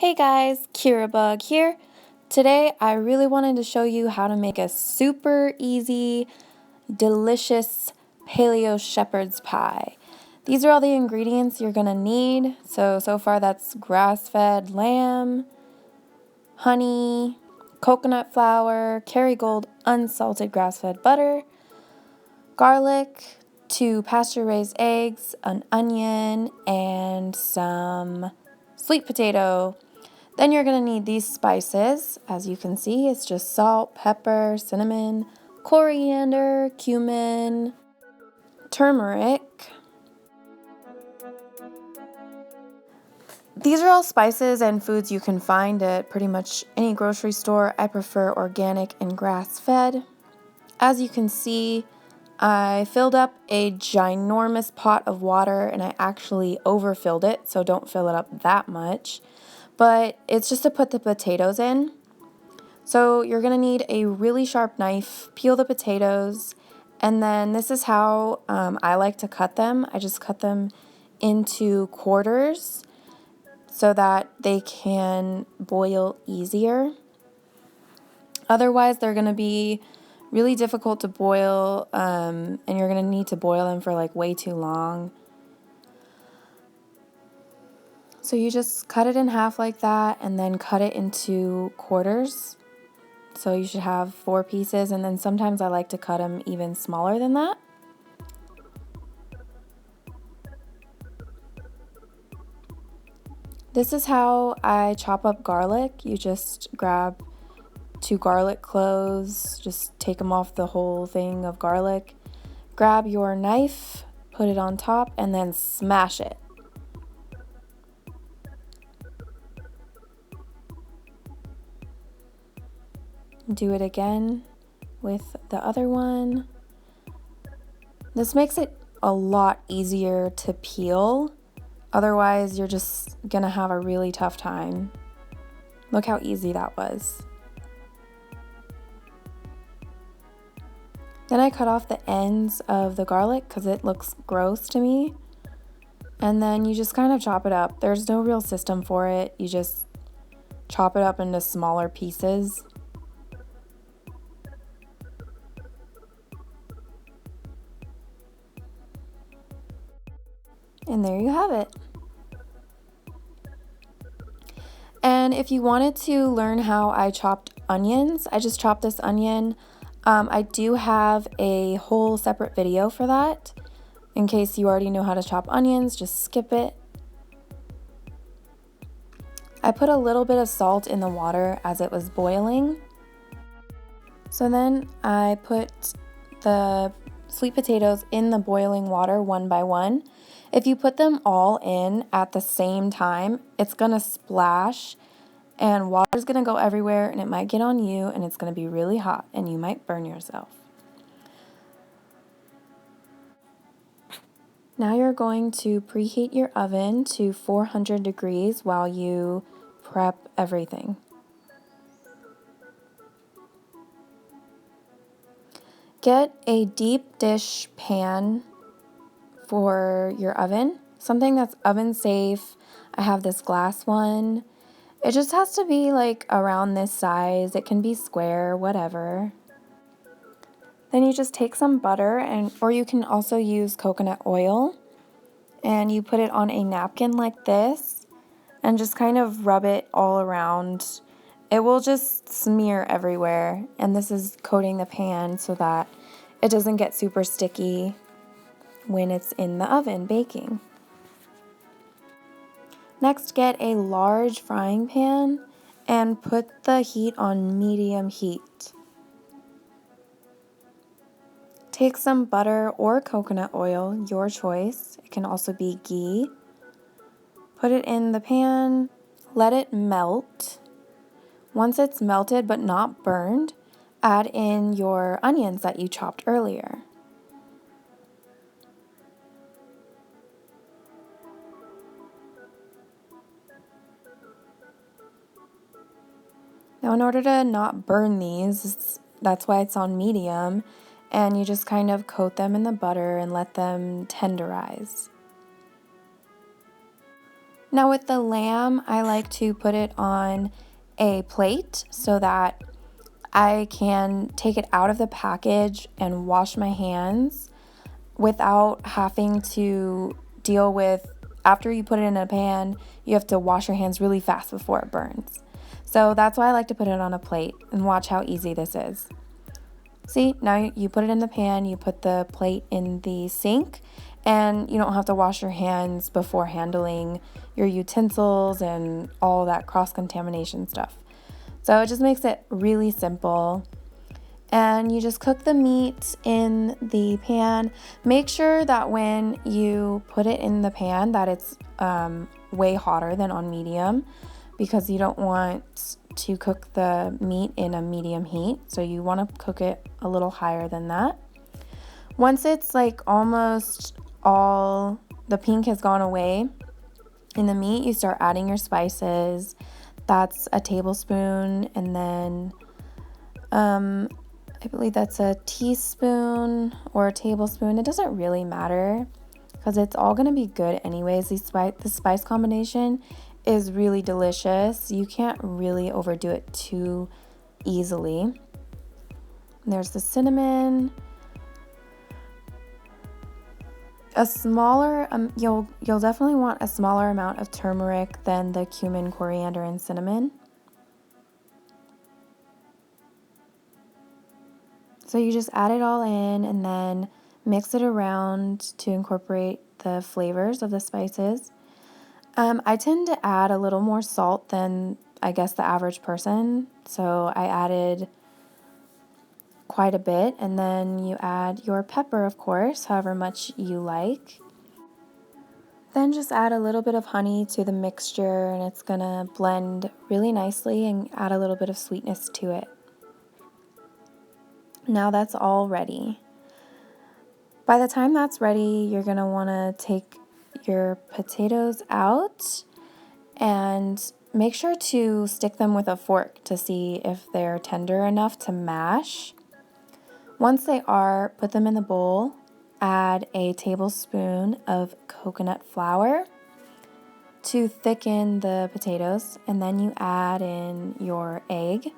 Hey guys, Keirabug here. Today I really wanted to show you how to make a super easy, delicious paleo shepherd's pie. These are all the ingredients you're going to need. So far that's grass-fed lamb, honey, coconut flour, Kerrygold unsalted grass-fed butter, garlic, 2 pasture-raised eggs, an onion, and some sweet potato. Then you're going to need these spices. As you can see, it's just salt, pepper, cinnamon, coriander, cumin, turmeric. These are all spices and foods you can find at pretty much any grocery store. I prefer organic and grass-fed. As you can see, I filled up a ginormous pot of water and I actually overfilled it, so don't fill it up that much. But it's just to put the potatoes in. So you're going to need a really sharp knife, peel the potatoes, and then this is how I like to cut them. I just cut them into quarters so that they can boil easier. Otherwise, they're going to be really difficult to boil, and you're going to need to boil them for like way too long. So you just cut it in half like that and then cut it into quarters. So you should have 4 pieces, and then sometimes I like to cut them even smaller than that. This is how I chop up garlic. You just grab 2 garlic cloves, just take them off the whole thing of garlic. Grab your knife, put it on top, and then smash it. Do it again with the other one. This makes it a lot easier to peel. Otherwise, you're just gonna have a really tough time. Look how easy that was. Then I cut off the ends of the garlic because it looks gross to me. And then you just kind of chop it up. There's no real system for it. You just chop it up into smaller pieces. And there you have it. And if you wanted to learn how I chopped onions, I just chopped this onion. I do have a whole separate video for that. In case you already know how to chop onions, just skip it. I put a little bit of salt in the water as it was boiling. So then I put the sweet potatoes in the boiling water one by one. If you put them all in at the same time, it's gonna splash and water's gonna go everywhere and it might get on you and it's gonna be really hot and you might burn yourself. Now you're going to preheat your oven to 400 degrees while you prep everything. Get a deep dish pan for your oven, something that's oven safe. I have this glass one. It just has to be like around this size. It can be square, whatever. Then you just take some butter, or you can also use coconut oil, and you put it on a napkin like this and just kind of rub it all around. It will just smear everywhere, and this is coating the pan so that it doesn't get super sticky when it's in the oven baking. Next, get a large frying pan and put the heat on medium heat. Take some butter or coconut oil, your choice. It can also be ghee. Put it in the pan, let it melt. Once it's melted but not burned, add in your onions that you chopped earlier. Now, in order to not burn these, that's why it's on medium, and you just kind of coat them in the butter and let them tenderize. Now with the lamb, I like to put it on a plate so that I can take it out of the package and wash my hands without having to deal with, after you put it in a pan, you have to wash your hands really fast before it burns. So that's why I like to put it on a plate, and watch how easy this is. See, now you put it in the pan, you put the plate in the sink, and you don't have to wash your hands before handling your utensils and all that cross-contamination stuff. So it just makes it really simple. And you just cook the meat in the pan. Make sure that when you put it in the pan that it's way hotter than on medium, because you don't want to cook the meat in a medium heat. So you want to cook it a little higher than that. Once it's like almost all the pink has gone away in the meat, you start adding your spices. That's a tablespoon, and then I believe that's a teaspoon or a tablespoon. It doesn't really matter because it's all going to be good anyways. The spice combination is really delicious. You can't really overdo it too easily. And there's the cinnamon. A smaller, you'll definitely want a smaller amount of turmeric than the cumin, coriander, and cinnamon. So you just add it all in and then mix it around to incorporate the flavors of the spices. I tend to add a little more salt than, I guess, the average person. So I added quite a bit, and then you add your pepper, of course, however much you like. Then just add a little bit of honey to the mixture, and it's gonna blend really nicely and add a little bit of sweetness to it. Now that's all ready. By the time that's ready, you're gonna wanna take your potatoes out and make sure to stick them with a fork to see if they're tender enough to mash. Once they are, put them in the bowl, add a tablespoon of coconut flour to thicken the potatoes, and then you add in your egg.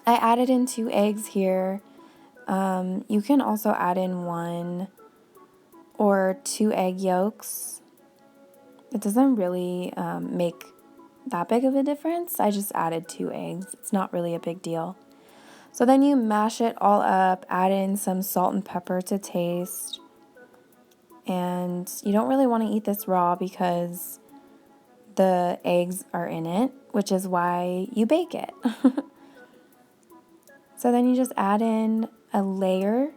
I added in 2 eggs here. You can also add in 1 or 2 egg yolks. It doesn't really make that big of a difference. I just added 2 eggs. It's not really a big deal. So then you mash it all up, add in some salt and pepper to taste. And you don't really want to eat this raw because the eggs are in it, which is why you bake it. So then you just add in a layer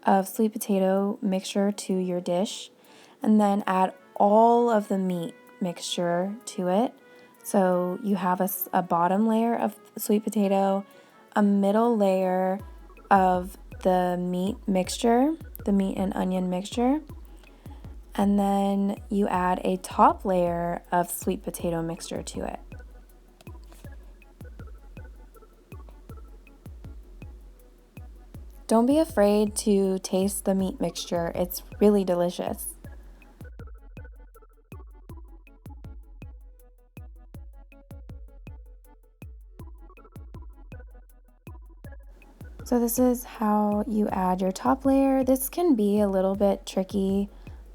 of sweet potato mixture to your dish, and then add all of the meat mixture to it. So you have a bottom layer of sweet potato, a middle layer of the meat mixture, the meat and onion mixture, and then you add a top layer of sweet potato mixture to it. Don't be afraid to taste the meat mixture. It's really delicious. So this is how you add your top layer. This can be a little bit tricky,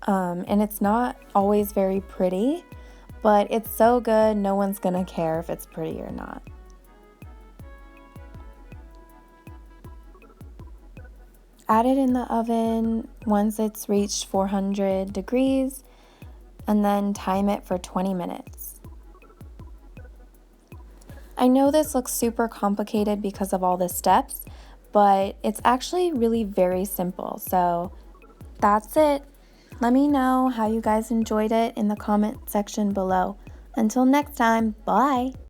and it's not always very pretty, but it's so good, no one's gonna care if it's pretty or not. Add it in the oven once it's reached 400 degrees, and then time it for 20 minutes. I know this looks super complicated because of all the steps, but it's actually really very simple. So that's it. Let me know how you guys enjoyed it in the comment section below. Until next time, bye!